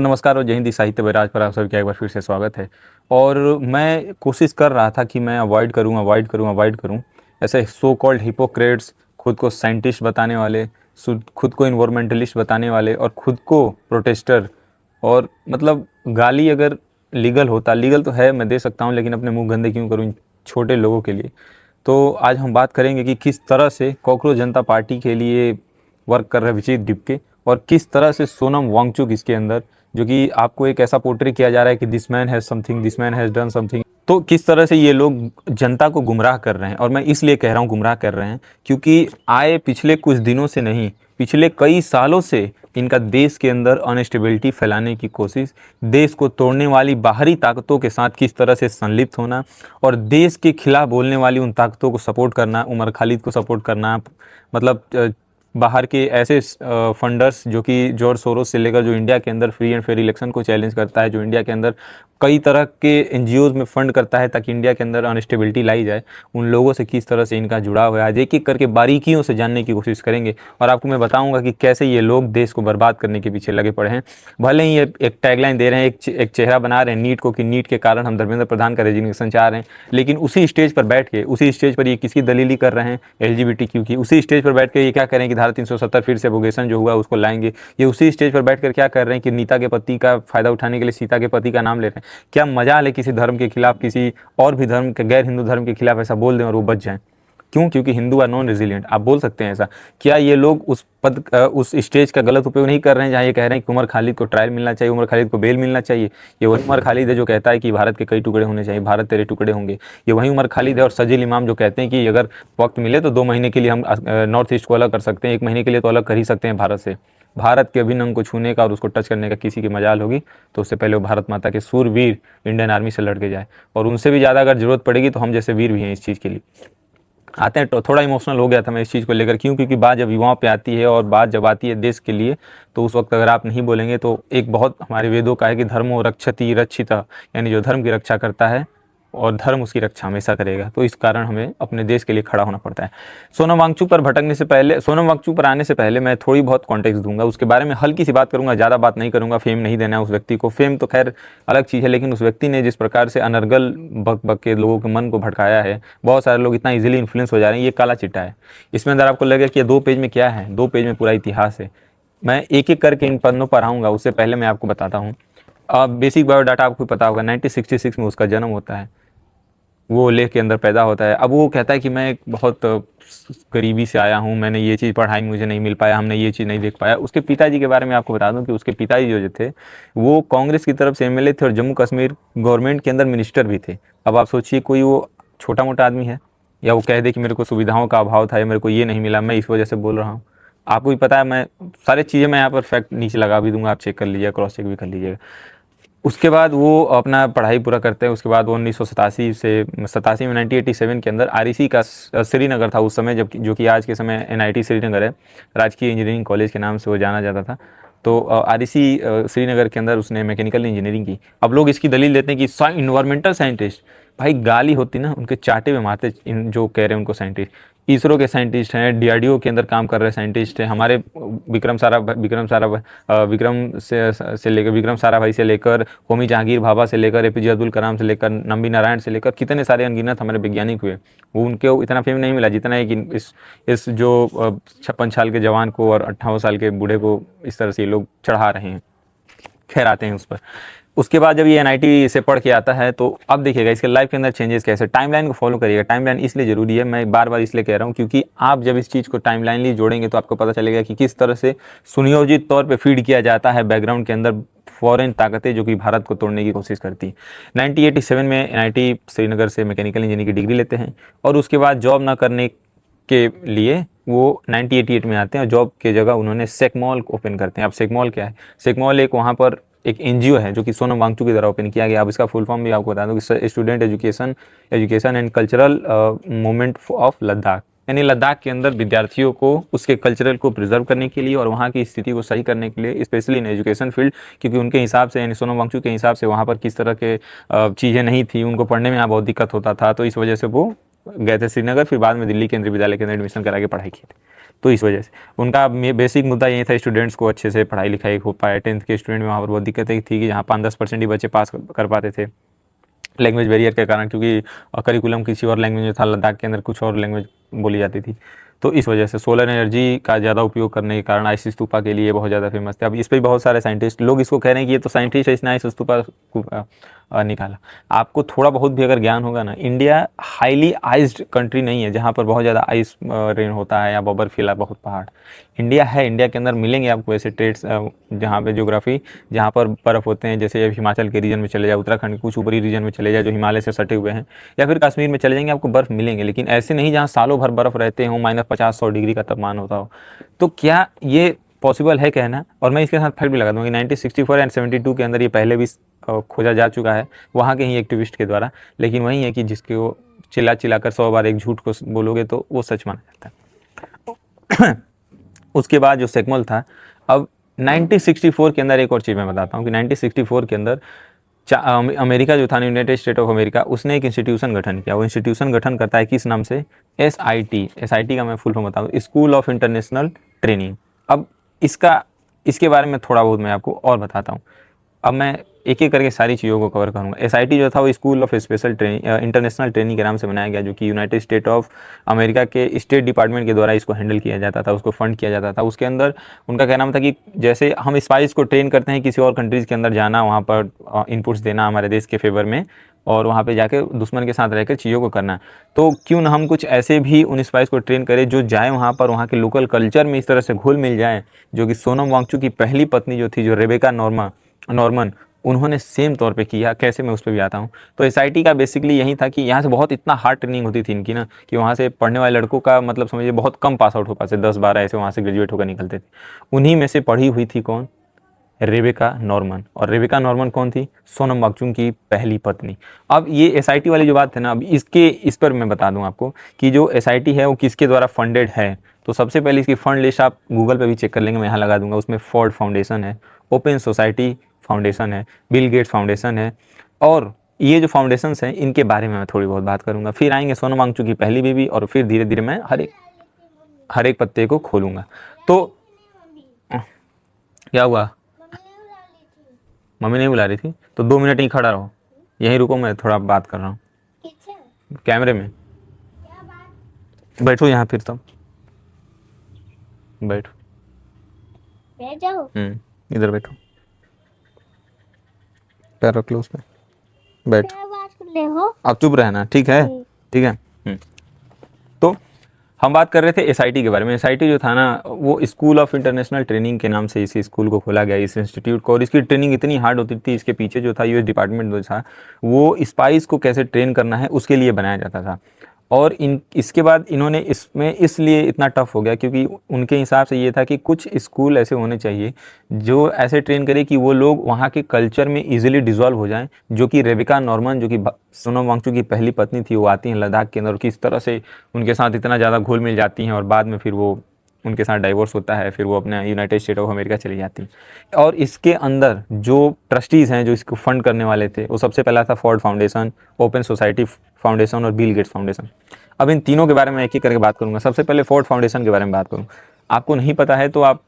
नमस्कार और जय हिंद। साहित्य बैराज पर आप सभी का एक बार फिर से स्वागत है। और मैं कोशिश कर रहा था कि मैं अवॉइड करूं ऐसे सो कॉल्ड हिपोक्रेट्स, खुद को साइंटिस्ट बताने वाले, खुद को इन्वायरमेंटलिस्ट बताने वाले और खुद को प्रोटेस्टर। और मतलब गाली अगर लीगल होता, लीगल तो है, मैं दे सकता हूं, लेकिन अपने मुंह गंदे क्यों करूं इन छोटे लोगों के लिए। तो आज हम बात करेंगे कि किस तरह से कॉकरोच जनता पार्टी के लिए वर्क कर रहे विजय डिप्के और किस तरह से सोनम वांगचुक इसके अंदर, जो कि आपको एक ऐसा पोर्ट्रे किया जा रहा है कि this man has something, this man has done something. तो किस तरह से ये लोग जनता को गुमराह कर रहे हैं। और मैं इसलिए कह रहा हूँ गुमराह कर रहे हैं क्योंकि आए पिछले कुछ दिनों से नहीं, पिछले कई सालों से इनका देश के अंदर अनस्टेबिलिटी फैलाने की कोशिश, देश को तोड़ने वाली बाहरी ताकतों के साथ किस तरह से संलिप्त होना और देश के खिलाफ बोलने वाली उन ताकतों को सपोर्ट करना, उमर खालिद को सपोर्ट करना, मतलब बाहर के ऐसे फंडर्स जो कि जॉर्ज सोरोस से लेकर, जो इंडिया के अंदर फ्री एंड फेयर इलेक्शन को चैलेंज करता है, जो इंडिया के अंदर कई तरह के एनजीओज में फंड करता है ताकि इंडिया के अंदर अनस्टेबिलिटी लाई जाए, उन लोगों से किस तरह से इनका जुड़ाव है। आज एक एक करके बारीकियों से जानने की कोशिश करेंगे और आपको मैं बताऊंगा कि कैसे ये लोग देश को बर्बाद करने के पीछे लगे पड़े हैं। भले ही ये एक टैगलाइन दे रहे हैं, एक चेहरा बना रहे हैं नीट को कि नीट के कारण हम धर्मेंद्र प्रधान का रेजिग्नेशन चाह रहे हैं, लेकिन उसी स्टेज पर बैठ के, उसी स्टेज पर ये किसकी दलीली कर रहे हैं, एलजीबीटीक्यू की। उसी स्टेज पर बैठ के ये क्या करें कि धारा 370 फिर से एब्रोगेशन जो हुआ उसको लाएंगे। ये उसी स्टेज पर बैठकर क्या कर रहे हैं कि नीता के पति का फायदा उठाने के लिए सीता के पति का नाम ले रहे हैं। क्या मजाल है किसी धर्म के खिलाफ, किसी और भी धर्म के, गैर हिंदू धर्म के खिलाफ ऐसा बोल दें और वो बच जाएं? क्यों? क्योंकि हिंदू आर नॉन रेजिलिएंट। आप बोल सकते हैं ऐसा। क्या ये लोग उस पद, उस स्टेज का गलत उपयोग नहीं कर रहे हैं जहाँ ये कह रहे हैं कि उमर खालिद को ट्रायल मिलना चाहिए, उमर खालिद को बेल मिलना चाहिए? ये वही उमर खालिद है जो कहता है कि भारत के कई टुकड़े होने चाहिए, भारत तेरे टुकड़े होंगे। ये वही उमर खालिद है और सजील इमाम जो कहते हैं कि अगर वक्त मिले तो 2 महीने के लिए हम नॉर्थ ईस्ट को अलग कर सकते हैं, 1 महीने के लिए तो अलग कर ही सकते हैं भारत से। भारत के अभिन्न अंग को छूने का और उसको टच करने का किसी की मजाल होगी तो उससे पहले वो भारत माता के सूरवीर इंडियन आर्मी से लड़ के जाए। और उनसे भी ज़्यादा अगर जरूरत पड़ेगी तो हम जैसे वीर भी हैं इस चीज़ के लिए। आते हैं तो थोड़ा इमोशनल हो गया था मैं इस चीज़ को लेकर। क्यों? क्योंकि बात जब युवाओं पे आती है और बात जब आती है देश के लिए, तो उस वक्त अगर आप नहीं बोलेंगे तो एक बहुत हमारे वेदों का है कि धर्मो रक्षति रक्षिता, यानी जो धर्म की रक्षा करता है और धर्म उसकी रक्षा हमेशा करेगा। तो इस कारण हमें अपने देश के लिए खड़ा होना पड़ता है। सोनम वांगचुक पर भटकने से पहले, सोनम वांगचुक पर आने से पहले मैं थोड़ी बहुत कॉन्टेक्स्ट दूंगा, उसके बारे में हल्की सी बात करूंगा, ज़्यादा बात नहीं करूंगा। फेम नहीं देना है उस व्यक्ति को, फेम तो खैर अलग चीज़ है, लेकिन उस व्यक्ति ने जिस प्रकार से अनर्गल बक बक के लोगों के मन को भटकाया है, बहुत सारे लोग इतना ईजिली इन्फ्लुएंस हो जा रहे हैं, ये काला चिट्टा है। इसमें अंदर आपको लगेगा कि 2 पेज में क्या है, 2 पेज में पूरा इतिहास है। मैं एक एक करके इन पन्नों पर आऊँगा, उससे पहले मैं आपको बताता हूँ। बेसिक बायोडाटा आपको पता होगा, 1966 में उसका जन्म होता है, वो लेह के अंदर पैदा होता है। अब वो कहता है कि मैं एक बहुत गरीबी से आया हूँ, मैंने ये चीज़ पढ़ाई मुझे नहीं मिल पाया, हमने ये चीज़ नहीं देख पाया। उसके पिताजी के बारे में आपको बता दूं कि उसके पिताजी जो थे वो कांग्रेस की तरफ से एमएलए थे और जम्मू कश्मीर गवर्नमेंट के अंदर मिनिस्टर भी थे। अब आप सोचिए, कोई वो छोटा मोटा आदमी है या वो कह दे कि मेरे को सुविधाओं का अभाव था या मेरे को ये नहीं मिला, मैं इस वजह से बोल रहा हूँ। आपको भी पता है, मैं सारी चीज़ें मैं यहाँ पर फैक्ट नीचे लगा भी दूंगा, आप चेक कर लीजिएगा, क्रॉस चेक भी कर लीजिएगा। उसके बाद वो अपना पढ़ाई पूरा करते हैं। उसके बाद वो 1987 से 87 में 1987 के अंदर आरईसी का श्रीनगर था उस समय, जब जो कि आज के समय एनआईटी श्रीनगर है, राजकीय इंजीनियरिंग कॉलेज के नाम से वो जाना जाता था। तो आरईसी श्रीनगर के अंदर उसने मैकेनिकल इंजीनियरिंग की। अब लोग इसकी दलील देते हैं कि इन्वायरमेंटल साइंटिस्ट, भाई गाली होती ना उनके चाटे में मारते इन जो कह रहे हैं उनको साइंटिस्ट। इसरो के साइंटिस्ट हैं, डीआरडीओ के अंदर काम कर रहे साइंटिस्ट हैं, हमारे विक्रम साराभाई से लेकर होमी जहांगीर भाभा से लेकर एपीजे अब्दुल कलाम से लेकर नंबी नारायण से लेकर कितने सारे अनगिनत हमारे वैज्ञानिक हुए। वो उनके इतना फेम नहीं मिला जितना है कि इस जो 56 साल के जवान को और 58 साल के बूढ़े को इस तरह से ये लोग चढ़ा रहे हैं। खैर आते हैं उस पर। उसके बाद जब ये एनआईटी से पढ़ के आता है तो अब देखिएगा इसके लाइफ के अंदर चेंजेस कैसे। टाइमलाइन को फॉलो करिएगा। टाइमलाइन इसलिए ज़रूरी है, मैं बार बार इसलिए कह रहा हूँ क्योंकि आप जब इस चीज़ को टाइमलाइनली जोड़ेंगे तो आपको पता चलेगा कि किस तरह से सुनियोजित तौर पे फीड किया जाता है बैकग्राउंड के अंदर फॉरेन ताकतें जो कि भारत को तोड़ने की कोशिश करती हैं। 1987 में एनआईटी श्रीनगर से मैकेनिकल इंजीनियरिंग की डिग्री लेते हैं और उसके बाद जॉब ना करने के लिए वो 1988 में आते हैं और जॉब के जगह उन्होंने सेकमॉल ओपन करते हैं। अब सेकमॉल क्या है? सेकमॉल एक वहाँ पर एक एनजीओ है जो कि सोनम वांगचुक के द्वारा ओपन किया गया। अब इसका फुल फॉर्म भी आपको बता दूं कि student education and cultural movement of Ladakh, यानी लद्दाख के अंदर विद्यार्थियों को उसके कल्चरल को प्रिजर्व करने के लिए और वहाँ की स्थिति को सही करने के लिए, स्पेशली इन एजुकेशन फील्ड, क्योंकि उनके हिसाब से, यानी सोनम वांगचुक के हिसाब से वहाँ पर किस तरह के चीज़ें नहीं थी, उनको पढ़ने में यहाँ बहुत दिक्कत होता था, तो इस वजह से वो गए थे श्रीनगर, फिर बाद में दिल्ली केंद्रीय विद्यालय के अंदर एडमिशन करा के पढ़ाई की थी। तो इस वजह से उनका बेसिक मुद्दा यही था, स्टूडेंट्स को अच्छे से पढ़ाई लिखाई हो पाए। 10th के स्टूडेंट में वहाँ पर बहुत दिक्कतें थी कि जहाँ 5-10% ही बच्चे पास कर पाते थे लैंग्वेज बैरियर के कारण, क्योंकि करिकुलम किसी और लैंग्वेज में था, लद्दाख के अंदर कुछ और लैंग्वेज बोली जाती थी। तो इस वजह से सोलर एनर्जी का ज़्यादा उपयोग करने के कारण आइस स्तूपा के लिए बहुत ज़्यादा फेमस थे। अब इस पर भी बहुत सारे साइंटिस्ट लोग इसको कह रहे हैं कि ये तो साइंटिस्ट है, इसने आइस स्तूपा निकाला। आपको थोड़ा बहुत भी अगर ज्ञान होगा ना, इंडिया हाईली आइस्ड कंट्री नहीं है जहाँ पर बहुत ज़्यादा आइस रेन होता है या बर्फीला बहुत पहाड़। इंडिया है, इंडिया के अंदर मिलेंगे आपको ऐसे ट्रेड्स जहाँ पे ज्योग्राफी जहाँ पर बर्फ़ होते हैं, जैसे हिमाचल के रीजन में चले जाए, उत्तराखंड के कुछ ऊपरी रीजन में चले जाए जो हिमालय से सटे हुए हैं, या फिर कश्मीर में चले जाएंगे आपको बर्फ़ मिलेंगे, लेकिन ऐसे नहीं जहाँ सालों भर बर्फ़ रहते हों, -50-100 डिग्री का तापमान होता हो। तो क्या ये पॉसिबल है कहना? और मैं इसके साथ फैक्ट भी लगा दूँगा कि 1964 एंड 72 के अंदर ये पहले भी खोजा जा चुका है वहाँ के ही एक्टिविस्ट के द्वारा। लेकिन वही है कि जिसके वो चिल्ला कर 100 बार एक झूठ को बोलोगे तो वो सच माना जाता है। उसके बाद जो सेकमल था, अब 1964 के अंदर एक और चीज़ मैं बताता हूँ कि 1964 के अंदर अमेरिका जो था, यूनाइटेड स्टेट ऑफ अमेरिका, उसने एक इंस्टीट्यूशन गठन किया। वो इंस्टीट्यूशन गठन करता है किस नाम से? SIT। SIT का मैं फुल फॉर्म बताऊँ, स्कूल ऑफ इंटरनेशनल ट्रेनिंग। अब इसके बारे में थोड़ा बहुत मैं आपको और बताता हूँ। अब मैं एक एक करके सारी चीज़ों को कवर करूँगा। SIT जो था वो school of special training international training के नाम से बनाया गया, जो कि यूनाइटेड स्टेट ऑफ अमेरिका के स्टेट डिपार्टमेंट के द्वारा इसको हैंडल किया जाता था, उसको फंड किया जाता था। उसके अंदर उनका कहना था कि जैसे हम स्पाइस को ट्रेन करते हैं किसी और कंट्रीज़ के अंदर जाना, वहाँ पर इनपुट्स देना हमारे देश के फेवर में, और वहाँ पे जाके दुश्मन के साथ रहकर चीज़ों को करना, तो क्यों ना हम कुछ ऐसे भी उन स्पाइस को ट्रेन करें जो जाए वहाँ पर, वहाँ के लोकल कल्चर में इस तरह से घुल मिल जाए, जो कि सोनम वांगचुक की पहली पत्नी जो थी, जो रेबेका नॉर्मन, उन्होंने सेम तौर पे किया। कैसे, मैं उस पर भी आता हूँ। तो SIT का बेसिकली यही था कि यहाँ से बहुत इतना हार्ड ट्रेनिंग होती थी इनकी ना, कि वहाँ से पढ़ने वाले लड़कों का मतलब समझिए बहुत कम पास आउट हो पाते, 10-12 ऐसे वहाँ से ग्रेजुएट होकर निकलते थे। उन्हीं में से पढ़ी हुई थी कौन? Rebecca Norman. और रेबेका नॉर्मन कौन थी? सोनम वांगचुक की पहली पत्नी। अब ये SIT वाली जो बात है ना, अब इस पर मैं बता दूं आपको कि जो SIT है वो किसके द्वारा फंडेड है। तो सबसे पहले इसकी फंड लिस्ट आप गूगल पे भी चेक कर लेंगे, मैं यहाँ लगा दूंगा। उसमें फोर्ड फाउंडेशन है, ओपन सोसाइटी फाउंडेशन है, बिल गेट्स फाउंडेशन है, और ये जो फाउंडेशंस हैं इनके बारे में मैं थोड़ी बहुत बात करूँगा। फिर आएंगे सोनम वांगचुक की पहली बीवी, और फिर धीरे धीरे मैं हर एक पत्ते को खोलूँगा। तो क्या हुआ? मम्मी नहीं बुला रही थी? तो 2 मिनट ही खड़ा रहो, यहीं रुको, मैं थोड़ा बात कर रहा हूँ कैमरे में। बैठो यहाँ, फिर तुम बैठो, बैठ जाओ। इधर बैठो, पैर रख लो उस पर, बैठो। क्या बात कर रहे हो? अब चुप रहना, ठीक है? ठीक है। तो हम बात कर रहे थे SIT के बारे में। SIT जो था ना, वो स्कूल ऑफ इंटरनेशनल ट्रेनिंग के नाम से इस स्कूल को खोला गया, इस इंस्टीट्यूट को। और इसकी ट्रेनिंग इतनी हार्ड होती थी, इसके पीछे जो था US डिपार्टमेंट जो था, वो स्पाइस को कैसे ट्रेन करना है उसके लिए बनाया जाता था। और इसके बाद इन्होंने इसमें इसलिए इतना टफ हो गया क्योंकि उनके हिसाब से ये था कि कुछ स्कूल ऐसे होने चाहिए जो ऐसे ट्रेन करे कि वो लोग वहाँ के कल्चर में इजीली डिज़ोल्व हो जाएं। जो कि रेबेका नॉर्मन, जो कि सोनम वांगचुक की पहली पत्नी थी, वो आती हैं लद्दाख के अंदर, किस तरह से उनके साथ इतना ज़्यादा घुल मिल जाती हैं, और बाद में फिर वो उनके साथ डाइवोर्स होता है, फिर वो अपने यूनाइटेड स्टेट ऑफ अमेरिका चली जाती। और इसके अंदर जो ट्रस्टीज़ हैं जो इसको फंड करने वाले थे, वो सबसे पहला था Ford foundation, open society foundation और बिल गेट्स फाउंडेशन। अब इन तीनों के बारे में एक एक करके बात करूंगा। सबसे पहले फोर्ड फाउंडेशन के बारे में बात करूँ। आपको नहीं पता है तो आप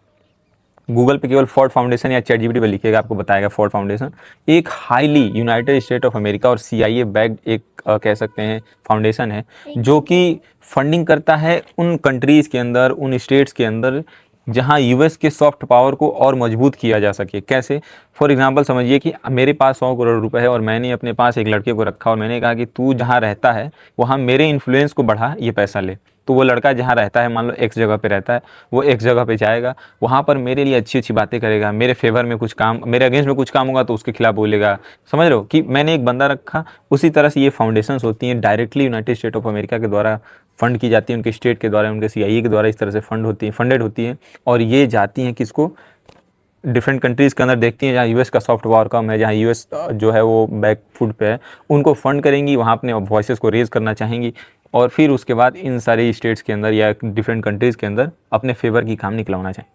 गूगल पे केवल फोर्ड फाउंडेशन या ChatGPT पे लिखिएगा, आपको बताएगा। फोर्ड फाउंडेशन एक highly United state of America और CIA बैक्ड एक कह सकते हैं फाउंडेशन है, जो कि फंडिंग करता है उन कंट्रीज़ के अंदर, उन स्टेट्स के अंदर जहां US के सॉफ्ट पावर को और मजबूत किया जा सके। कैसे? फॉर एग्जांपल समझिए कि मेरे पास 100 करोड़ रुपए है और मैंने अपने पास एक लड़के को रखा और मैंने कहा कि तू जहां रहता है वहां मेरे इन्फ्लुएंस को बढ़ा, ये पैसा ले। तो वो लड़का जहाँ रहता है, मान लो X जगह पे रहता है, वो X जगह पे जाएगा, वहाँ पर मेरे लिए अच्छी अच्छी बातें करेगा, मेरे फेवर में कुछ काम, मेरे अगेंस्ट में कुछ काम होगा तो उसके खिलाफ बोलेगा। समझ रहे हो कि मैंने एक बंदा रखा। उसी तरह से ये फाउंडेशंस होती हैं, directly United state of America के द्वारा फंड की जाती है, उनके स्टेट के द्वारा, उनके CIA के द्वारा इस तरह से फंडेड होती हैं। और ये जाती हैं किसको? डिफरेंट कंट्रीज़ के अंदर देखती हैं जहाँ US का सॉफ्ट पावर कम है, जहाँ US जो है वो बैक फुट पे है, उनको फंड करेंगी, वहाँ अपने वॉइसेस को रेज करना चाहेंगी, और फिर उसके बाद इन सारे स्टेट्स के अंदर या डिफरेंट कंट्रीज़ के अंदर अपने फेवर की काम निकलवाना चाहें।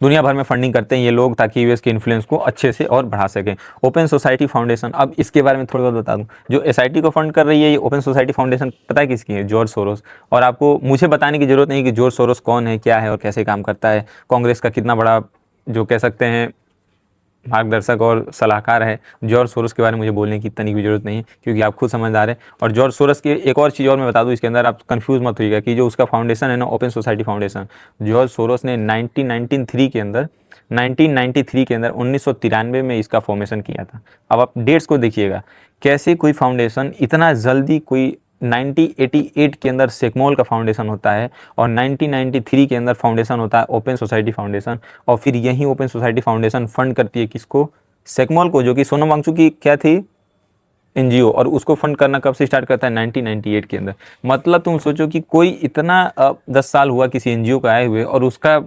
दुनिया भर में फंडिंग करते हैं ये लोग ताकि यूएस के इन्फ्लुएंस को अच्छे से और बढ़ा सकें। ओपन सोसाइटी फाउंडेशन, अब इसके बारे में थोड़ी बहुत बता दूं। जो एसआईटी को फंड कर रही है ये ओपन सोसाइटी फाउंडेशन, पता है किसकी है? George Soros. और आपको मुझे बताने की जरूरत नहीं कि जॉर्ज सोरोस कौन है, क्या है और कैसे काम करता है, कांग्रेस का कितना बड़ा जो कह सकते हैं मार्गदर्शक और सलाहकार है। जॉर्ज सोरोस के बारे में मुझे बोलने की इतनी भी जरूरत नहीं है क्योंकि आप खुद समझदार हैं। और जॉर्ज सोरोस की एक और चीज़ और मैं बता दूं इसके अंदर, आप कंफ्यूज मत होइएगा कि जो उसका फाउंडेशन है ना open society foundation, George Soros ने 1993 के अंदर 1993 में इसका फॉर्मेशन किया था। अब आप डेट्स को देखिएगा, कैसे कोई फाउंडेशन इतना जल्दी, कोई 1988 के अंदर सेकमोल का फाउंडेशन होता है और 1993 के अंदर फाउंडेशन होता है ओपन सोसाइटी फाउंडेशन, और फिर यही ओपन सोसाइटी फाउंडेशन फंड करती है किसको? सेकमोल को, जो कि सोनम वांगचुक की क्या थी, एनजीओ, और उसको फंड करना कब से स्टार्ट करता है? 1998 के अंदर। मतलब तुम सोचो कि कोई इतना 10 साल हुआ किसी एनजीओ का आए हुए और उसका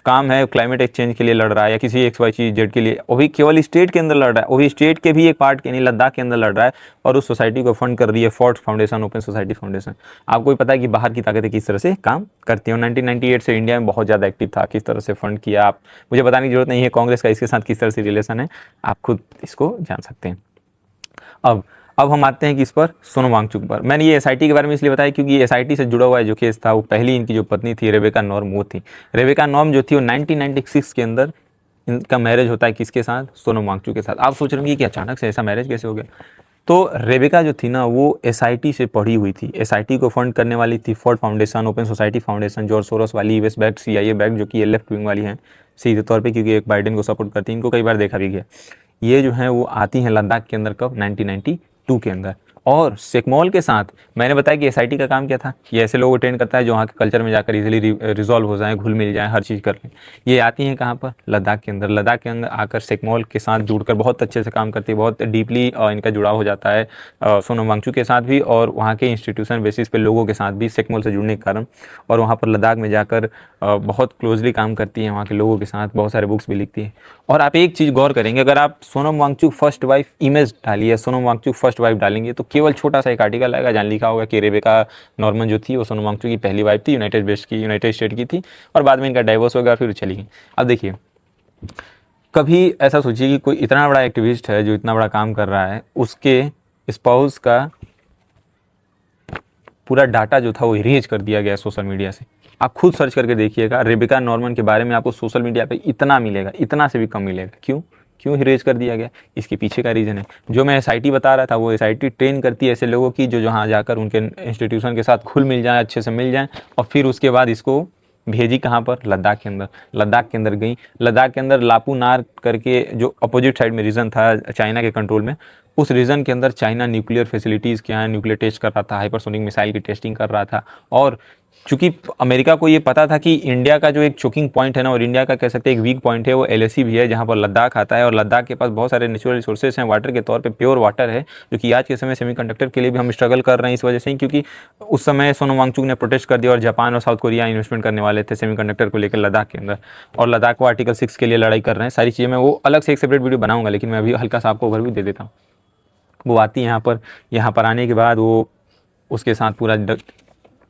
काम है क्लाइमेट एक्सचेंज के लिए लड़ रहा है या किसी एक्स वाई जेड के लिए, वो भी केवल स्टेट के अंदर लड़ रहा है, वो भी स्टेट के भी एक पार्ट के नहीं, लद्दाख के अंदर लड़ रहा है, और उस सोसाइटी को फंड कर रही है fort foundation, open society foundation. आपको भी पता है कि बाहर की ताकतें किस तरह से काम करती हैं। 1998 से इंडिया में बहुत ज़्यादा एक्टिव था, किस तरह से फंड किया, आप मुझे बताने की जरूरत नहीं है कांग्रेस का इसके साथ किस तरह से रिलेशन है, आप खुद इसको जान सकते हैं। अब हम आते हैं कि इस पर सोनम वांगचुक पर। मैंने ये एसआईटी के बारे में इसलिए बताया क्योंकि ये एसआईटी से जुड़ा हुआ है जो केस था, वो पहली इनकी जो पत्नी थी रेबेका नॉर्म, वो थी। रेबेका नॉर्म जो थी वो 1996 के अंदर इनका मैरिज होता है किसके साथ? सोनम वांगचुक के साथ। आप सोच रहे होंगे कि अचानक से ऐसा मैरिज कैसे हो गया? तो रेबेका जो थी ना वो एसआईटी से पढ़ी हुई थी, एसआईटी को फंड करने वाली थी Ford foundation, open society foundation, George Soros वाली यूएस बैक्ड, सीआईए बैक्ड, जो कि ये लेफ्ट विंग वाली हैं सीधे तौर पे क्योंकि एक बाइडेन को सपोर्ट करती हैं, इनको कई बार देखा भी गया। ये जो है वो आती हैं लद्दाख के अंदर कब? 1992 के अंदर। और सेकमोल के साथ मैंने बताया कि एसआईटी का काम क्या था, ये ऐसे लोगों को ट्रेन करता है जो वहाँ के कल्चर में जाकर इजीली रिजॉल्व हो जाए, घुल मिल जाए, हर चीज़ कर लें। ये आती हैं कहाँ पर? लद्दाख के अंदर। लद्दाख के अंदर आकर सेकमोल के साथ जुड़कर बहुत अच्छे से काम करती है, बहुत डीपली इनका जुड़ाव हो जाता है सोनम वांगचुक के साथ भी और वहाँ के इंस्टीट्यूशन बेसिस पे लोगों के साथ भी सेकमोल से जुड़ने के कारण। और वहाँ पर लद्दाख में जाकर बहुत क्लोजली काम करती है वहाँ के लोगों के साथ, बहुत सारे बुक्स भी लिखती है। और आप एक चीज़ गौर करेंगे, अगर आप Sonam Wangchuk first wife image डालिए, सोनम वांगचुक फर्स्ट वाइफ डालेंगे तो केवल छोटा सा एक आर्टिकल आएगा जहाँ लिखा होगा कि रेबेका नॉर्मन जो थी वो सोनम वांगचुक की पहली वाइफ थी, यूनाइटेड स्टेट की थी, और बाद में इनका डाइवोर्स हो गया, फिर चली गई। अब देखिए, कभी ऐसा सोचिए कि कोई इतना बड़ा एक्टिविस्ट है जो इतना बड़ा काम कर रहा है, उसके स्पाउस का पूरा डाटा जो था वो इरेज कर दिया गया सोशल मीडिया से। आप खुद सर्च करके देखिएगा, रेबेका नॉर्मन के बारे में आपको सोशल मीडिया पे इतना मिलेगा, इतना से भी कम मिलेगा। क्यों इरेज कर दिया गया? इसके पीछे का रीज़न है, जो मैं एसआईटी बता रहा था, वो एसआईटी ट्रेन करती है ऐसे लोगों की जो जहाँ जाकर उनके इंस्टीट्यूशन के साथ खुल मिल जाए, अच्छे से मिल जाए, और फिर उसके बाद इसको भेजी कहाँ पर? लद्दाख के अंदर। लद्दाख के अंदर गई, लद्दाख के अंदर लापू नार करके जो अपोजिट साइड में रीजन था चाइना के कंट्रोल में, उस रीजन के अंदर चाइना न्यूक्लियर फैसिलिटीज़ क्या है, न्यूक्लियर टेस्ट कर रहा था, हाइपरसोनिक मिसाइल की टेस्टिंग कर रहा था। और चूंकि अमेरिका को ये पता था कि इंडिया का जो एक चोकिंग पॉइंट है ना, और इंडिया का कह सकते हैं एक वीक पॉइंट है, वो एलएसी भी है, जहाँ पर लद्दाख आता है, और लद्दाख के पास बहुत सारे नेचुरल रिसोर्सेज हैं वाटर के तौर पे, प्योर वाटर है, जो कि आज के समय सेमीकंडक्टर के लिए भी हम स्ट्रगल कर रहे हैं इस वजह से ही, क्योंकि उस समय सोनम वांगचुक ने प्रोटेस्ट कर दिया और जापान और साउथ कोरिया इन्वेस्टमेंट करने वाले थे सेमीकंडक्टर को लेकर लद्दाख के अंदर, और लद्दाख को आर्टिकल 6 के लिए लड़ाई कर रहे हैं। सारी चीज़ें मैं वो अलग से एक सेपरेट वीडियो बनाऊंगा, लेकिन मैं अभी हल्का सा आपको ओवरव्यू दे देता हूँ। वो आती है यहाँ पर आने के बाद वो उसके साथ पूरा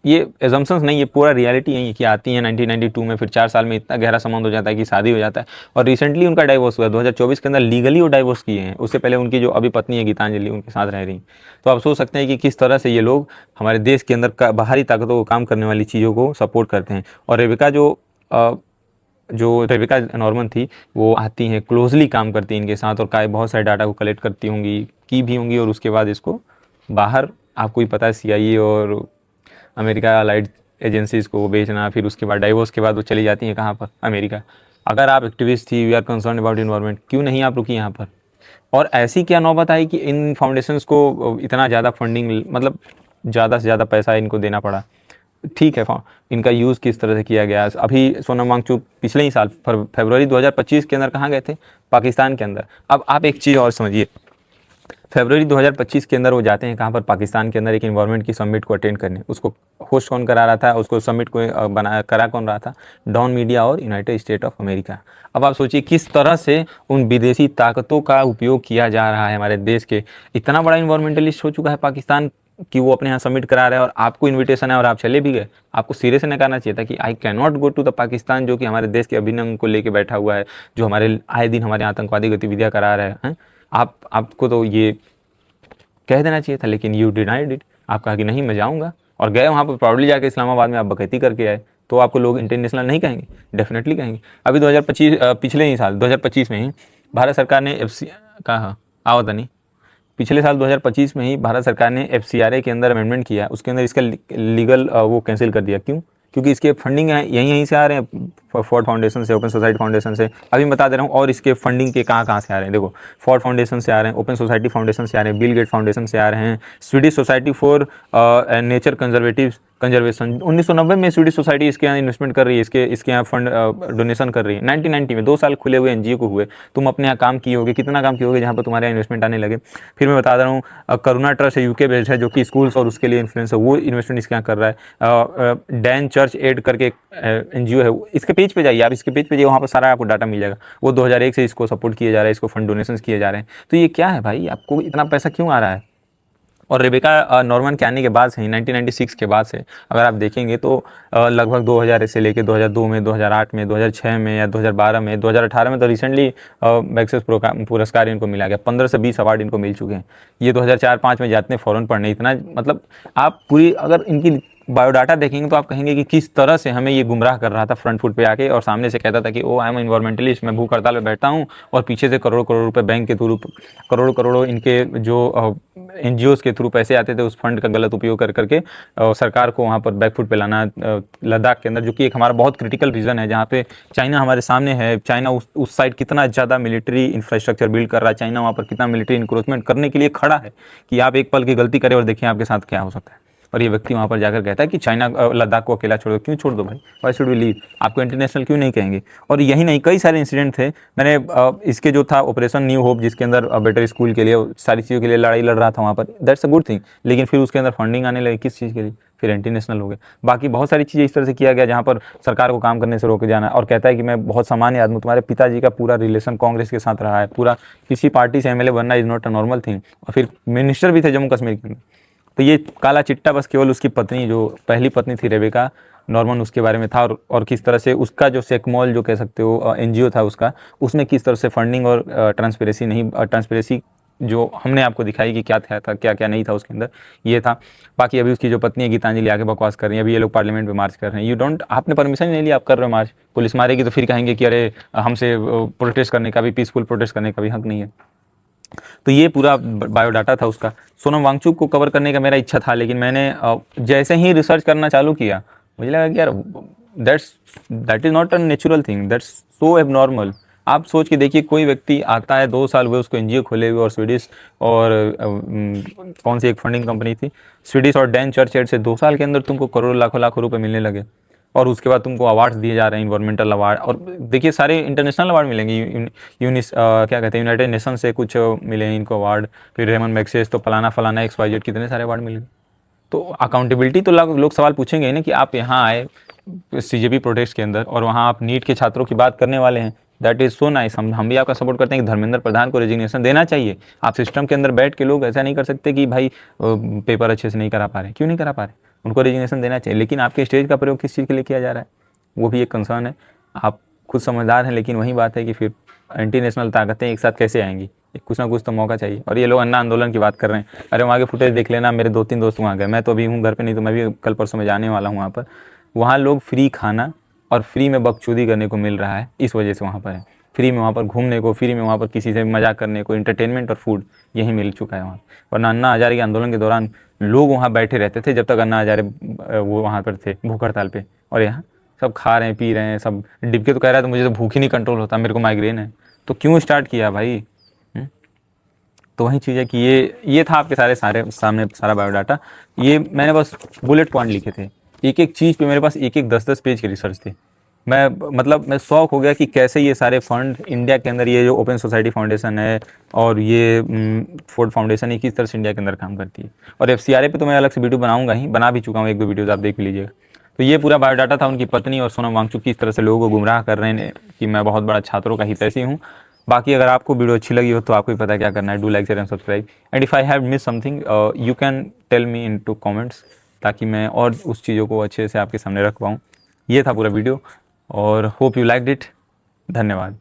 ये एजम्पशंस नहीं, ये पूरा रियलिटी है कि आती हैं 1992 में, फिर 4 साल में इतना गहरा संबंध हो जाता है कि शादी हो जाता है, और रिसेंटली उनका डाइवोर्स हुआ 2024 के अंदर, लीगली वो डाइवोर्स किए हैं। उससे पहले उनकी जो अभी पत्नी है गीतांजलि, उनके साथ रह रही। तो आप सोच सकते हैं कि किस तरह से ये लोग हमारे देश के अंदर का बाहरी ताकतों को काम करने वाली चीज़ों को सपोर्ट करते हैं। और रेबेका जो रेबेका नॉर्मन थी वो आती हैं, क्लोजली काम करती हैं इनके साथ, और बहुत सारे डाटा को कलेक्ट करती होंगी, की भी होंगी, और उसके बाद इसको बाहर, आपको ही पता है, सीआईए और अमेरिका अलाइड एजेंसीज़ को बेचना, फिर उसके बाद डाइवोर्स के बाद वो चली जाती हैं कहाँ पर? अमेरिका। अगर आप एक्टिविस्ट थी, we are concern about environment, क्यों नहीं आप रुकी यहाँ पर? और ऐसी क्या नौबत आई कि इन फाउंडेशंस को इतना ज़्यादा फंडिंग, मतलब ज़्यादा से ज़्यादा पैसा इनको देना पड़ा? ठीक है, इनका यूज़ किस तरह से किया गया? अभी सोनम वांगचुक पिछले ही साल फरवरी 2025 के अंदर कहाँ गए थे? पाकिस्तान के अंदर। अब आप एक चीज़ और समझिए, फरवरी 2025 के अंदर वो जाते हैं कहाँ पर? पाकिस्तान के अंदर एक इन्वायरमेंट की समिट को अटेंड करने। उसको होस्ट कौन करा रहा था? उसको समिट को करा कौन रहा था? डॉन मीडिया और यूनाइटेड स्टेट ऑफ अमेरिका। अब आप सोचिए किस तरह से उन विदेशी ताकतों का उपयोग किया जा रहा है हमारे देश के। इतना बड़ा इन्वायरमेंटलिस्ट हो चुका है पाकिस्तान कि वो अपने यहाँ सबमिट करा रहे हैं और आपको इनविटेशन है और आप चले भी गए, आपको सिरे से नकारना चाहिए था कि I can not go to the Pakistan, जो कि हमारे देश के अभिनव को लेके बैठा हुआ है, जो हमारे आए दिन हमारे आतंकवादी गतिविधियाँ करा रहे हैं। आपको तो ये कह देना चाहिए था, लेकिन यू डिनाइड इट। आप कहा कि नहीं मैं जाऊँगा, और गए वहाँ पर प्राउडली जाके इस्लामाबाद में आप बकैती करके आए, तो आपको लोग इंटरनेशनल नहीं कहेंगे? डेफिनेटली कहेंगे। अभी 2025 पिछले ही साल 2025 में ही भारत सरकार ने कहा आओ तनी पिछले साल 2025 में ही भारत सरकार ने FCRA के अंदर अमेंडमेंट किया, उसके अंदर इसका लीगल वो कैंसिल कर दिया। क्यों? क्योंकि इसके फंडिंग यहीं से आ रहे हैं, फोर्ड फाउंडेशन से, ओपन सोसाइटी फाउंडेशन से। अभी मैं बता दे रहा हूँ, और इसके फंडिंग के कहाँ से आ रहे हैं। देखो, फोर्ड फाउंडेशन से आ रहे हैं, ओपन सोसाइटी फाउंडेशन से आ रहे हैं, बिल गेट फाउंडेशन से आ रहे हैं, Swedish society for nature conservation 1990 में स्वीडिश सोसाइटी इसके यहाँ इन्वेस्टमेंट कर रही है, इसके यहाँ फंड डोनेशन कर रही है। 1990 में 2 साल खुले हुए NGO को हुए। तुम अपने यहाँ काम किए होगे, कितना काम किए होगे जहाँ पर तुम्हारे यहाँ इन्वेस्टमेंट आने लगे। फिर मैं बता दे रहा हूँ, करुणा ट्रस्ट UK बेस्ड है, जो कि स्कूल्स और उसके लिए इन्फ्लुएंस है, वो इन्वेस्टमेंट इसके यहाँ कर रहा है। डैन चर्च एड करके NGO है, इसके पेज पे जाइए आप, इसके पेज पे जाइए, वहाँ पर सारा आपको डाटा मिल जाएगा। वो 2001 से इसको सपोर्ट किया जा रहा है, इसको फंड डोनेशन किए जा रहे हैं। तो ये क्या है भाई, आपको इतना पैसा क्यों आ रहा है? और रेबेका नॉर्मन के आने के बाद से ही 1996 के बाद से अगर आप देखेंगे तो लगभग 2000 से लेके 2002 में, 2008 में, 2006 में या 2012 में, 2018 में तो रिसेंटली मैक्सेस पुरस्कार इनको मिला गया। 15 से 20 अवार्ड इनको मिल चुके हैं। ये 2004-5 में जाते हैं फ़ॉरेन पढ़ने। इतना मतलब आप पूरी अगर इनकी बायोडाटा देखेंगे तो आप कहेंगे कि किस तरह से हमें ये गुमराह कर रहा था फ्रंट फुट पे आके, और सामने से कहता था कि ओ आई एम इन्वायरमेंटलिस्ट, मैं भूख हड़ताल पे बैठता हूँ, और पीछे से करोड़ों करोड़ रुपए बैंक के थ्रू, करोड़ों इनके जो NGOs के थ्रू पैसे आते थे, उस फंड का गलत उपयोग करके सरकार को वहाँ पर बैकफुट पे लाना। लद्दाख के अंदर, जो कि एक हमारा बहुत क्रिटिकल रीजन है, जहाँ पे चाइना हमारे सामने है। चाइना उस साइड कितना ज़्यादा मिलिट्री इंफ्रास्ट्रक्चर बिल्ड कर रहा है, चाइना वहाँ पर कितना मिलिट्री इंक्रोचमेंट करने के लिए खड़ा है कि आप एक पल की गलती करें और देखिए आपके साथ क्या हो सकता है। और ये व्यक्ति वहाँ पर जाकर कहता है कि चाइना लद्दाख को अकेला छोड़ दो। क्यों छोड़ दो भाई? Why should we leave? आपको इंटरनेशनल क्यों नहीं कहेंगे? और यही नहीं, कई सारे इंसिडेंट थे। मैंने इसके जो था ऑपरेशन न्यू होप, जिसके अंदर बेटर स्कूल के लिए, सारी चीज़ों के लिए लड़ाई लड़ रहा था वहाँ पर, दैट्स अ गुड थिंग। लेकिन फिर उसके अंदर फंडिंग आने लगी, किस चीज़ के लिए? फिर इंटरनेशनल हो गए। बाकी बहुत सारी चीज़ें इस तरह से किया गया जहाँ पर सरकार को काम करने से रोके जाना, और कहता है कि मैं बहुत सामान्य आदमी। तुम्हारे पिताजी का पूरा रिलेशन कांग्रेस के साथ रहा है, पूरा किसी पार्टी से MLA बनना is not a normal thing, और फिर मिनिस्टर भी थे जम्मू कश्मीर के अंदर। तो ये काला चिट्टा बस केवल उसकी पत्नी, जो पहली पत्नी थी रेबेका नॉर्मन, उसके बारे में था, और किस तरह से उसका जो सेकमॉल जो कह सकते हो NGO था उसका, उसमें किस तरह से फंडिंग और ट्रांसपेरेंसी जो हमने आपको दिखाई कि क्या था क्या क्या नहीं था उसके अंदर, ये था। बाकी अभी उसकी जो पत्नी है गीतांजलि आगे बकवास कर रही है। अभी ये लोग पार्लियामेंट में मार्च कर रहे हैं। आपने परमिशन नहीं लिया, आप कर रहे हो मार्च। पुलिस मारेगी तो फिर कहेंगे कि अरे हमसे प्रोटेस्ट करने का भी, पीसफुल प्रोटेस्ट करने का भी हक नहीं है। तो ये पूरा बायोडाटा था उसका। सोनम वांगचुक को कवर करने का मेरा इच्छा था, लेकिन मैंने जैसे ही रिसर्च करना चालू किया, मुझे लगा कि यार that is not a natural thing, that's so abnormal. आप सोच के देखिए, कोई व्यक्ति आता है, 2 साल हुए उसको NGO खोले हुए, और स्वीडिश और कौन सी एक फंडिंग कंपनी थी, स्वीडिश और डैन चर्च एड से 2 साल के अंदर तुमको करोड़ों लाखों रुपए मिलने लगे, और उसके बाद तुमको अवार्ड्स दिए जा रहे हैं, इन्वायरमेंटल अवार्ड। और देखिए सारे इंटरनेशनल अवार्ड मिलेंगे, क्या कहते हैं, यूनाइटेड नेशन से कुछ मिले हैं इनको अवार्ड, फिर रेमन मैग्सेस, तो फलाना XYZ कितने सारे अवार्ड मिले। तो अकाउंटेबिलिटी तो लोग सवाल पूछेंगे ही ना कि आप यहाँ आए CJP प्रोटेस्ट के अंदर, और वहाँ आप नीट के छात्रों की बात करने वाले हैं। That is so nice. हम भी आपका सपोर्ट करते हैं कि धर्मेंद्र प्रधान को रेजिग्नेशन देना चाहिए। आप सिस्टम के अंदर बैठ के लोग ऐसा नहीं कर सकते कि भाई पेपर अच्छे से नहीं करा पा रहे। क्यों नहीं करा पा रहे? उनको रेजिग्नेशन देना चाहिए। लेकिन आपके स्टेज का प्रयोग किस चीज़ के लिए किया जा रहा है, वो भी एक कंसर्न है। आप खुद समझदार हैं, लेकिन वही बात है कि फिर इंटरनेशनल ताकतें एक साथ कैसे आएंगी? कुछ ना कुछ तो मौका चाहिए। और ये लोग अन्ना आंदोलन की बात कर रहे हैं। अरे वहाँ के फुटेज देख लेना, मेरे 2-3 दोस्त वहाँ गए, मैं तो अभी हूँ घर पे, नहीं तो मैं भी कल परसों में जाने वाला हूँ वहाँ पर। वहाँ लोग फ्री खाना और फ्री में बकचोदी करने को मिल रहा है, इस वजह से वहाँ पर है। फ्री में वहाँ पर घूमने को, फ्री में वहाँ पर किसी से मजाक करने को, इंटरटेनमेंट और फूड यही मिल चुका है वहाँ। वरना अन्ना हजारे के आंदोलन के दौरान लोग वहाँ बैठे रहते थे जब तक अन्ना हजारे वो वहाँ पर थे भूख हड़ताल पे, और यहाँ सब खा रहे हैं, पी रहे हैं, सब डिब के। तो कह रहा है तो मुझे तो भूख ही नहीं कंट्रोल होता, मेरे को माइग्रेन है। तो क्यों स्टार्ट किया भाई? तो वही चीज़ है कि ये था आपके सामने सारा बायोडाटा। ये मैंने बस बुलेट पॉइंट लिखे थे, एक एक चीज़ पे मेरे पास 10-10 पेज की रिसर्च थी। मैं शौक हो गया कि कैसे ये सारे फंड इंडिया के अंदर, ये जो ओपन सोसाइटी फाउंडेशन है और ये फोर्ड फाउंडेशन है, किस तरह से इंडिया के अंदर काम करती है। और FCRA पे तो मैं अलग से वीडियो बनाऊंगा ही, बना भी चुका हूँ, 1-2 वीडियोज़ आप देख लीजिएगा। तो ये पूरा बायोडाटा था उनकी पत्नी और सोनम वांगचुक किस तरह से लोगों को गुमराह कर रहे हैं कि मैं बहुत बड़ा छात्रों का हितैषी हूँ। बाकी अगर आपको वीडियो अच्छी लगी हो तो आपको ही पता है क्या करना है, do like share and subscribe, and if I have miss something you can tell me in to comments, ताकि मैं और उस चीज़ों को अच्छे से आपके सामने रख पाऊँ। ये था पूरा वीडियो और होप यू लाइक्ड इट। धन्यवाद।